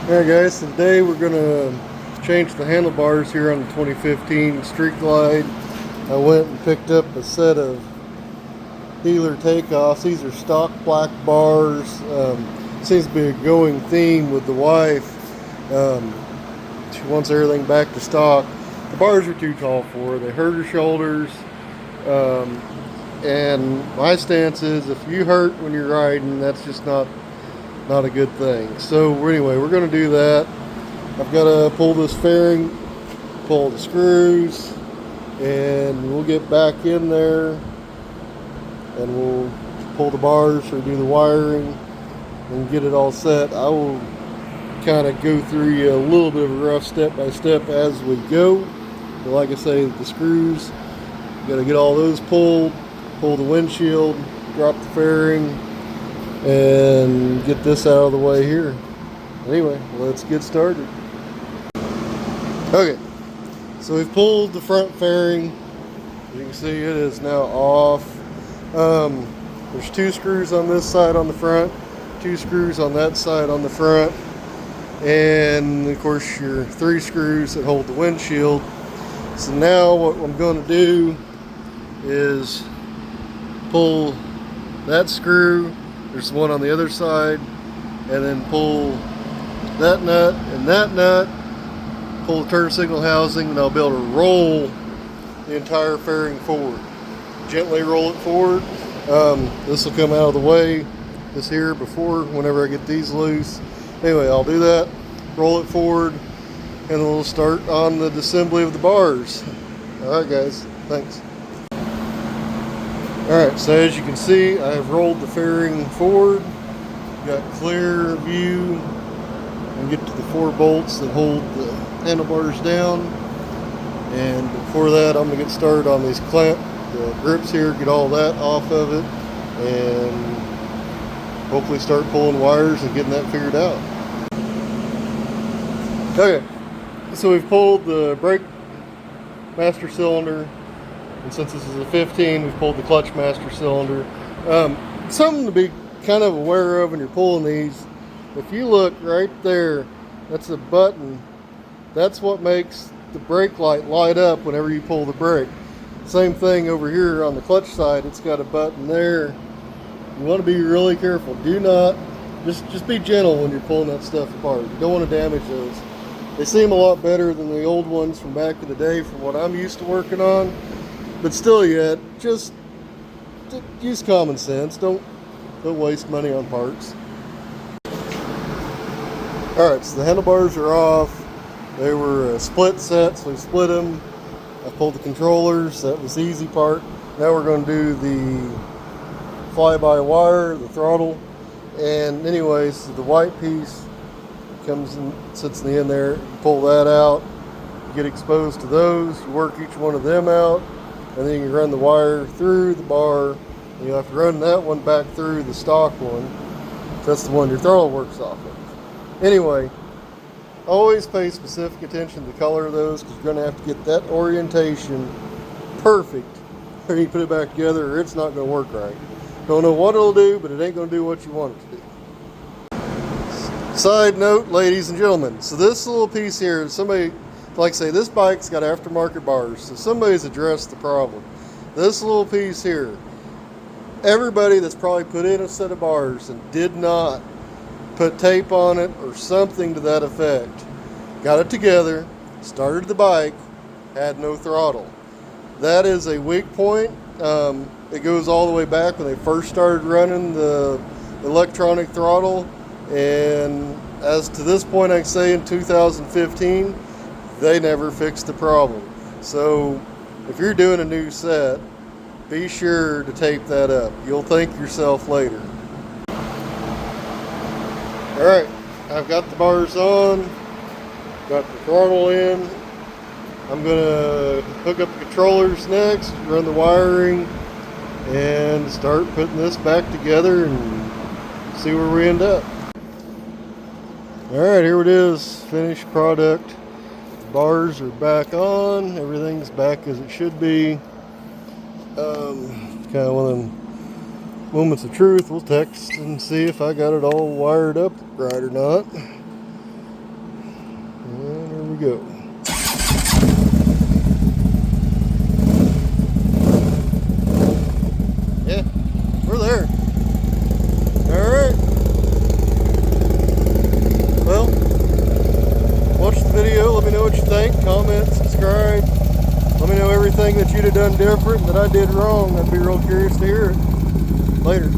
Alright guys, so today we're going to change the handlebars here on the 2015 Street Glide. I went and picked up a set of dealer takeoffs. These are stock black bars. Seems to be a going theme with the wife. She wants everything back to stock. The bars are too tall for her. They hurt her shoulders. And my stance is if you hurt when you're riding, that's just not a good thing. So anyway, we're going to do that. I've got to pull this fairing, pull the screws, and we'll get back in there and we'll pull the bars or do the wiring and get it all set. I will kind of go through you a little bit of a rough step by step as we go. But like I say, the screws, you got to get all those pulled, pull the windshield, drop the fairing, and get this out of the way here. Anyway, let's get started. Okay, so we've pulled the front fairing. You can see it is now off. There's 2 screws on this side on the front, 2 screws on that side on the front, and of course your 3 screws that hold the windshield. So now what I'm going to do is pull that screw. There's one on the other side, and then pull that nut and that nut, pull the turn signal housing, and I'll be able to roll the entire fairing forward. Gently roll it forward. This will come out of the way, this here, before, whenever I get these loose. Anyway, I'll do that, roll it forward, and we'll start on the assembly of the bars. Alright guys, thanks. Alright, so as you can see, I have rolled the fairing forward, got clear view, and get to the 4 bolts that hold the handlebars down. And before that, I'm going to get started on these the grips here, get all that off of it, and hopefully start pulling wires and getting that figured out. Okay, so we've pulled the brake master cylinder. And since this is a 15, we've pulled the clutch master cylinder. Something to be kind of aware of when you're pulling these. If you look right there, that's a button. That's what makes the brake light light up whenever you pull the brake. Same thing over here on the clutch side. It's got a button there. You want to be really careful. Do not, just be gentle when you're pulling that stuff apart. You don't want to damage those. They seem a lot better than the old ones from back in the day from what I'm used to working on. But still yet, just use common sense. Don't waste money on parts. Alright, so the handlebars are off. They were a split set, so we split them. I pulled the controllers. That was the easy part. Now we're going to do the fly-by-wire, the throttle. And anyways, so the white piece comes and sits in the end there. You pull that out, get exposed to those. You work each one of them out. And then you can run the wire through the bar, and you have to run that one back through the stock one. That's the one your throttle works off of. Anyway, always pay specific attention to the color of those, because you're going to have to get that orientation perfect when you put it back together, or it's not going to work right. Don't know what it'll do, but it ain't going to do what you want it to do. Side note, ladies and gentlemen, so this little piece here, somebody, like I say, this bike's got aftermarket bars, so somebody's addressed the problem. This little piece here, everybody that's probably put in a set of bars and did not put tape on it or something to that effect, got it together, started the bike, had no throttle. That is a weak point. It goes all the way back when they first started running the electronic throttle, and as to this point, I can say in 2015, they never fixed the problem. So if you're doing a new set, be sure to tape that up. You'll thank yourself later. Alright, I've got the bars on, got the throttle in. I'm going to hook up the controllers next, run the wiring, and start putting this back together and see where we end up. Alright, here it is, finished product. Bars are back on, everything's back as it should be. Kind of one of them moments of truth. We'll text and see if I got it all wired up right or not. And here we go. Yeah, we're there. Alright. Well, watch the video. Let me know what you think. Comment, subscribe. Let me know everything that you'd have done different that I did wrong. I'd be real curious to hear it. Later.